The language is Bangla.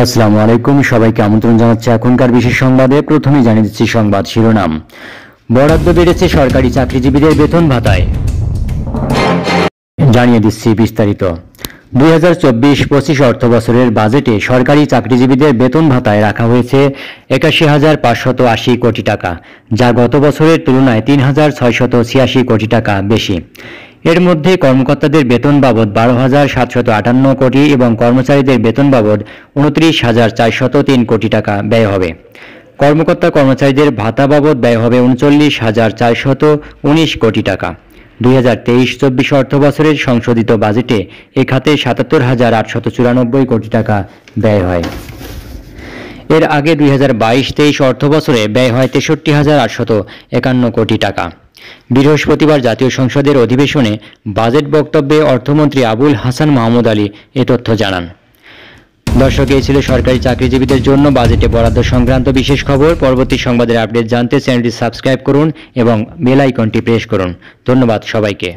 আসসালামু আলাইকুম, সবাইকে আমন্ত্রণ জানাচ্ছি এখনকার বিশেষ সংবাদে। প্রথমেই জানিয়ে দিচ্ছি সংবাদ শিরোনাম। বরাদ্দ বেড়েছে সরকারি চাকরিজীবীদের বেতন ভাতায়। জানিয়ে দিচ্ছি বিস্তারিত। 2024-25 অর্থ বছরের বাজেটে সরকারি চাকরিজীবীদের বেতন ভাতায় রাখা হয়েছে 81,580 কোটি টাকা, যা গত বছরের তুলনায় 3,686 কোটি টাকা বেশি। এর মধ্যে কর্মকর্তাদের বেতন বাবদ 12,758 কোটি এবং কর্মচারীদের বেতন বাবদ 29,403 কোটি টাকা ব্যয় হবে। কর্মকর্তা কর্মচারীদের ভাতা বাবদ ব্যয় হবে 39,419 কোটি টাকা। 2023-24 অর্থ বছরের সংশোধিত বাজেটে এ খাতে 77,894 কোটি টাকা ব্যয় হয়। এর আগে 2022-23 অর্থ বছরে ব্যয় হয় 63,851 কোটি টাকা। বৃহস্পতিবার জাতীয় সংসদের অধিবেশনে বাজেট বক্তব্যে অর্থমন্ত্রী আবুল হাসান মাহমুদ আলী এ তথ্য জানান। দর্শক, এই ছিল সরকারি চাকরিজীবীদের জন্য বাজেটে বরাদ্দ সংক্রান্ত বিশেষ খবর। পরবর্তী সংবাদের আপডেট জানতে চ্যানেলটি সাবস্ক্রাইব করুন এবং বেল আইকনটি প্রেস করুন। ধন্যবাদ সবাইকে।